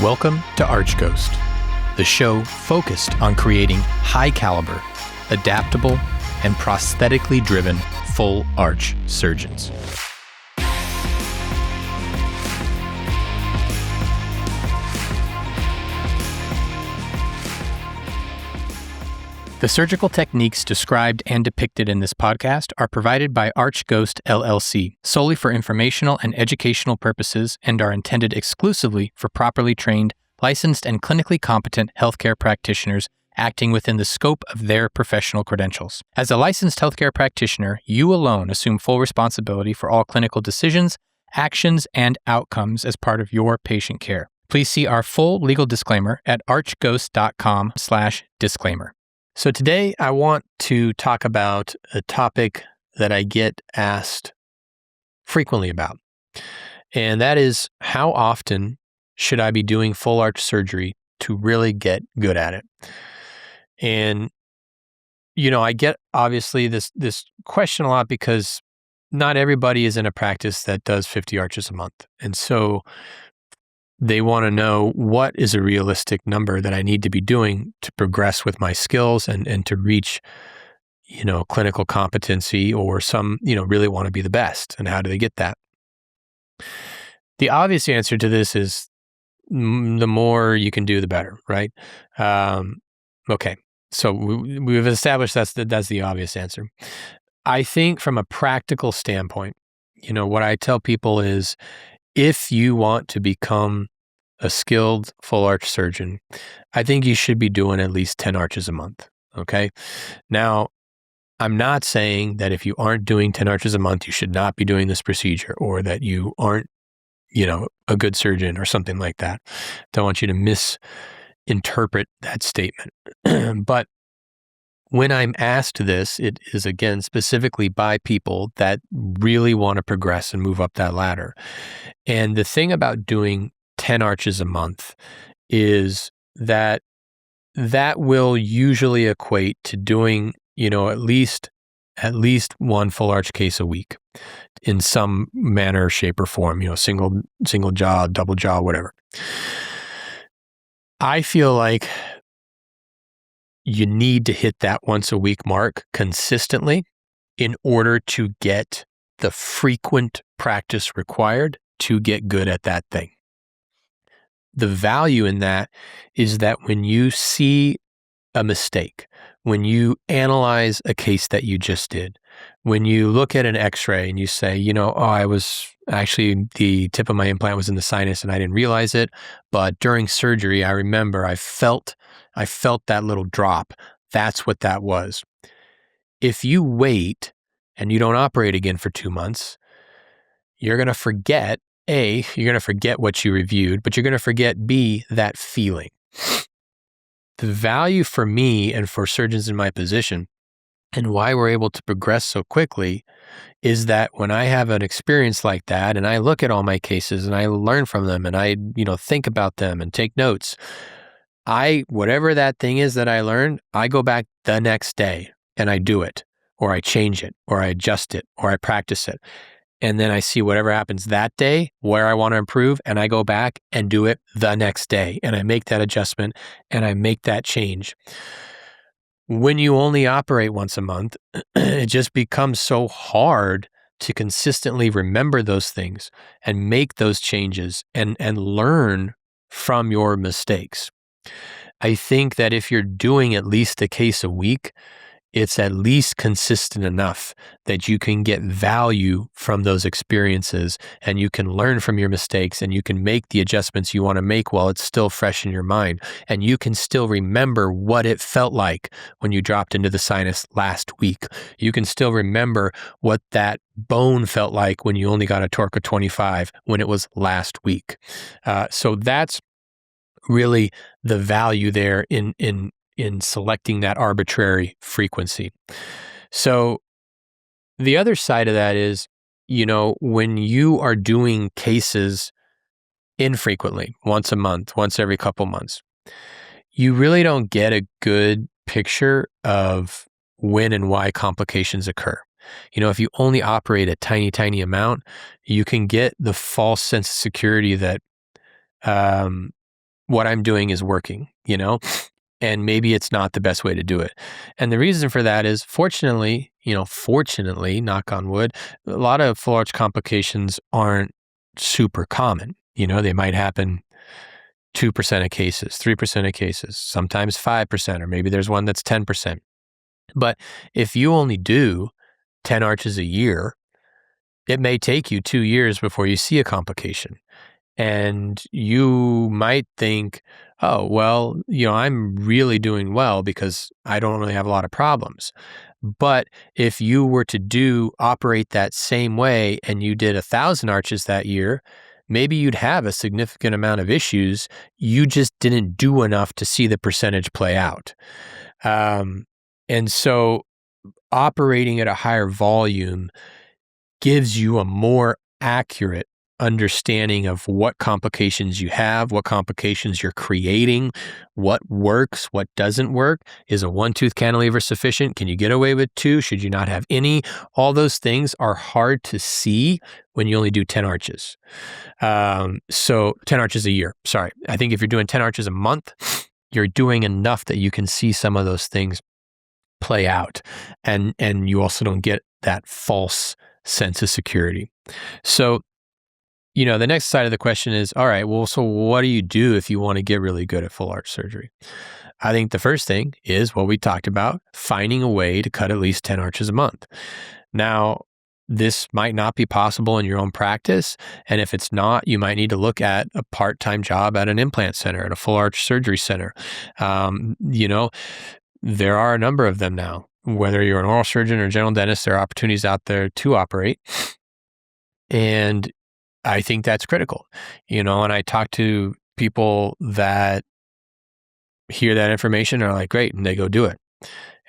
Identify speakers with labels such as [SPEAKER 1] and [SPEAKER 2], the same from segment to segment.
[SPEAKER 1] Welcome to Arch Ghost, the show focused on creating high caliber, adaptable, and prosthetically driven full arch surgeons. The surgical techniques described and depicted in this podcast are provided by Arch Ghost LLC solely for informational and educational purposes and are intended exclusively for properly trained, licensed, and clinically competent healthcare practitioners acting within the scope of their professional credentials. As a licensed healthcare practitioner, you alone assume full responsibility for all clinical decisions, actions, and outcomes as part of your patient care. Please see our full legal disclaimer at archghost.com/disclaimer. So today I want to talk about a topic that I get asked frequently about, and that is how often should I be doing full arch surgery to really get good at it? And, I get obviously this question a lot because not everybody is in a practice that does 50 arches a month. And so they want to know what is a realistic number that I need to be doing to progress with my skills and to reach, clinical competency or some, really want to be the best. And how do they get that? The obvious answer to this is the more you can do, the better, right? Okay. So we've established that's the obvious answer. I think from a practical standpoint, what I tell people is, if you want to become a skilled full arch surgeon, I think you should be doing at least 10 arches a month. Okay. Now, I'm not saying that if you aren't doing 10 arches a month, you should not be doing this procedure, or that you aren't, a good surgeon or something like that. Don't want you to misinterpret that statement. But when I'm asked this, it is again specifically by people that really want to progress and move up that ladder. And the thing about doing 10 arches a month is that will usually equate to doing, at least one full arch case a week in some manner, shape, or form, single jaw, double jaw, whatever. I feel like you need to hit that once a week mark consistently in order to get the frequent practice required to get good at that thing. The value in that is that when you see a mistake, when you analyze a case that you just did, when you look at an x-ray and you say, I was actually, the tip of my implant was in the sinus and I didn't realize it, but during surgery, I remember I felt that little drop. That's what that was. If you wait and you don't operate again for 2 months, you're going to forget, A, you're going to forget what you reviewed, but you're going to forget, B, that feeling. The value for me and for surgeons in my position, and why we're able to progress so quickly, is that when I have an experience like that and I look at all my cases and I learn from them and I, think about them and take notes, whatever that thing is that I learned, I go back the next day and I do it, or I change it, or I adjust it, or I practice it. And then I see whatever happens that day, where I want to improve, and I go back and do it the next day. And I make that adjustment and I make that change. When you only operate once a month, it just becomes so hard to consistently remember those things and make those changes and learn from your mistakes. I think that if you're doing at least a case a week, it's at least consistent enough that you can get value from those experiences and you can learn from your mistakes and you can make the adjustments you want to make while it's still fresh in your mind. And you can still remember what it felt like when you dropped into the sinus last week. You can still remember what that bone felt like when you only got a torque of 25 when it was last week. So that's really the value there in selecting that arbitrary frequency. So the other side of that is, when you are doing cases infrequently, once a month, once every couple months, you really don't get a good picture of when and why complications occur. If you only operate a tiny, tiny amount, you can get the false sense of security that what I'm doing is working, and maybe it's not the best way to do it. And the reason for that is fortunately, knock on wood, a lot of full arch complications aren't super common. They might happen 2% of cases, 3% of cases, sometimes 5%, or maybe there's one that's 10%. But if you only do 10 arches a year, it may take you 2 years before you see a complication. And you might think, oh, well, I'm really doing well because I don't really have a lot of problems. But if you were to operate that same way and you did 1,000 arches that year, maybe you'd have a significant amount of issues. You just didn't do enough to see the percentage play out. And so operating at a higher volume gives you a more accurate understanding of what complications you have, what complications you're creating, what works, what doesn't work. Is a one-tooth cantilever sufficient? Can you get away with 2? Should you not have any? All those things are hard to see when you only do 10 arches. So 10 arches a year. Sorry. I think if you're doing 10 arches a month, you're doing enough that you can see some of those things play out. And you also don't get that false sense of security. So, the next side of the question is, all right, well, so what do you do if you want to get really good at full arch surgery? I think the first thing is what we talked about, finding a way to cut at least 10 arches a month. Now, this might not be possible in your own practice. And if it's not, you might need to look at a part-time job at an implant center, at a full arch surgery center. There are a number of them now. Whether you're an oral surgeon or general dentist, there are opportunities out there to operate. And I think that's critical, and I talk to people that hear that information and are like, great, and they go do it.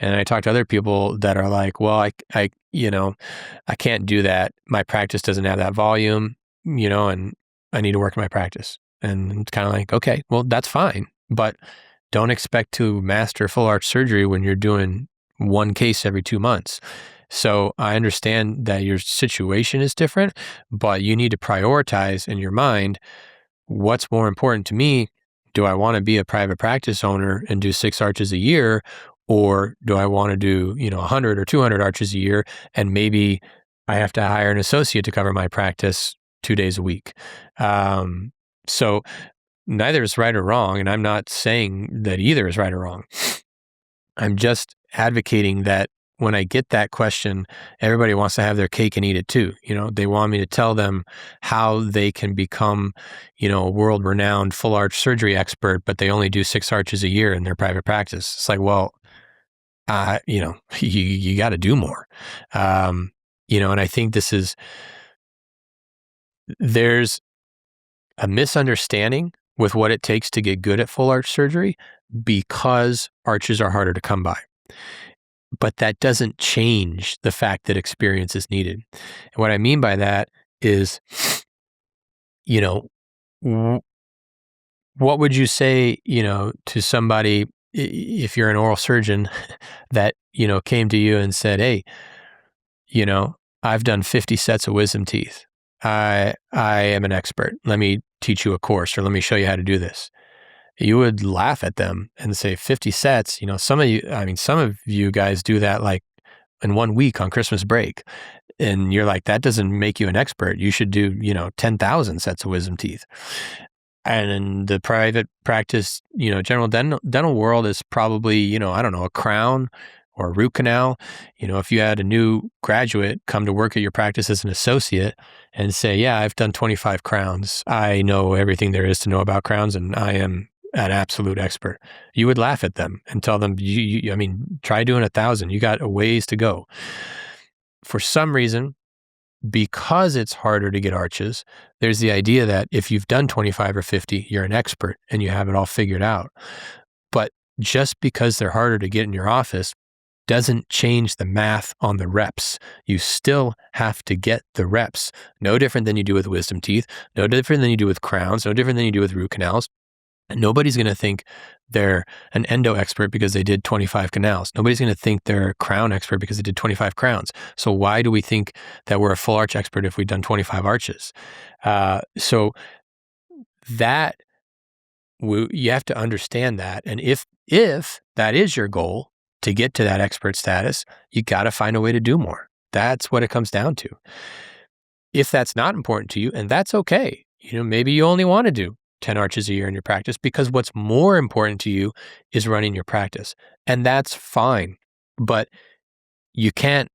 [SPEAKER 1] And I talk to other people that are like, well, I can't do that. My practice doesn't have that volume, and I need to work in my practice. And it's kind of like, okay, well, that's fine, but don't expect to master full arch surgery when you're doing one case every 2 months. So I understand that your situation is different, but you need to prioritize in your mind, what's more important to me? Do I want to be a private practice owner and do 6 arches a year? Or do I want to do, 100 or 200 arches a year? And maybe I have to hire an associate to cover my practice 2 days a week. So neither is right or wrong. And I'm not saying that either is right or wrong. I'm just advocating that when I get that question, everybody wants to have their cake and eat it too. They want me to tell them how they can become, a world-renowned full arch surgery expert, but they only do 6 arches a year in their private practice. It's like, well, you got to do more. And I think there's a misunderstanding with what it takes to get good at full arch surgery because arches are harder to come by. But that doesn't change the fact that experience is needed. And what I mean by that is, what would you say, to somebody, if you're an oral surgeon that, came to you and said, hey, I've done 50 sets of wisdom teeth. I am an expert. Let me teach you a course, or let me show you how to do this. You would laugh at them and say 50 sets, some of you guys do that like in 1 week on Christmas break. And you're like, that doesn't make you an expert. You should do, 10,000 sets of wisdom teeth. And in the private practice, general dental world is probably, a crown or a root canal. If you had a new graduate come to work at your practice as an associate and say, yeah, I've done 25 crowns. I know everything there is to know about crowns, and I am an absolute expert. You would laugh at them and tell them, try doing 1,000. You got a ways to go. For some reason, because it's harder to get arches, there's the idea that if you've done 25 or 50, you're an expert and you have it all figured out. But just because they're harder to get in your office doesn't change the math on the reps. You still have to get the reps. No different than you do with wisdom teeth, no different than you do with crowns, no different than you do with root canals. And nobody's going to think they're an endo expert because they did 25 canals. Nobody's going to think they're a crown expert because they did 25 crowns. So why do we think that we're a full arch expert if we've done 25 arches? So that you have to understand that. And if that is your goal to get to that expert status, you got to find a way to do more. That's what it comes down to. If that's not important to you, and that's okay, maybe you only want to do 10 arches a year in your practice because what's more important to you is running your practice. And that's fine. But you can't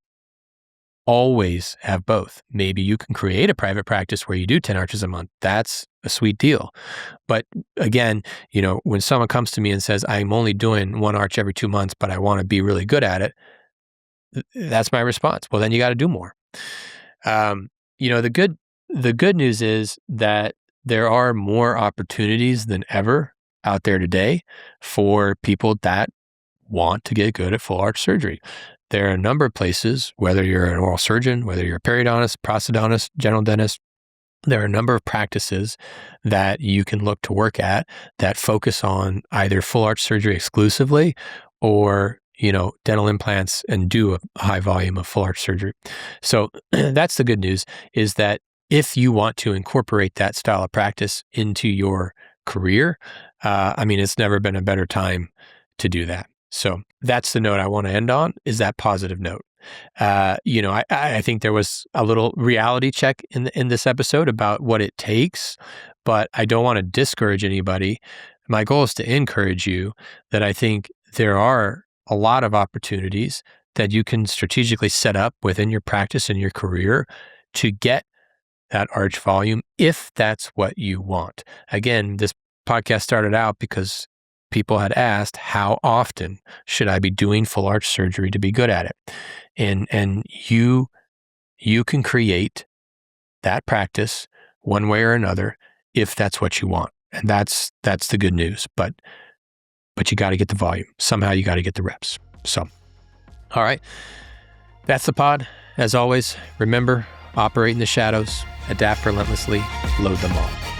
[SPEAKER 1] always have both. Maybe you can create a private practice where you do 10 arches a month. That's a sweet deal. But again, when someone comes to me and says, I'm only doing 1 arch every 2 months, but I want to be really good at it, that's my response. Well, then you got to do more. The good news is that there are more opportunities than ever out there today for people that want to get good at full arch surgery. There are a number of places, whether you're an oral surgeon, whether you're a periodontist, prosthodontist, general dentist, there are a number of practices that you can look to work at that focus on either full arch surgery exclusively or, dental implants and do a high volume of full arch surgery. So that's the good news, is that if you want to incorporate that style of practice into your career, it's never been a better time to do that. So that's the note I want to end on, is that positive note. I think there was a little reality check in this episode about what it takes, but I don't want to discourage anybody. My goal is to encourage you that I think there are a lot of opportunities that you can strategically set up within your practice and your career to get that arch volume if that's what you want. Again, this podcast started out because people had asked, how often should I be doing full arch surgery to be good at it? And you can create that practice one way or another if that's what you want. And that's the good news. But you got to get the volume. Somehow you got to get the reps. So, all right. That's the pod. As always, remember, operate in the shadows, adapt relentlessly, load them all.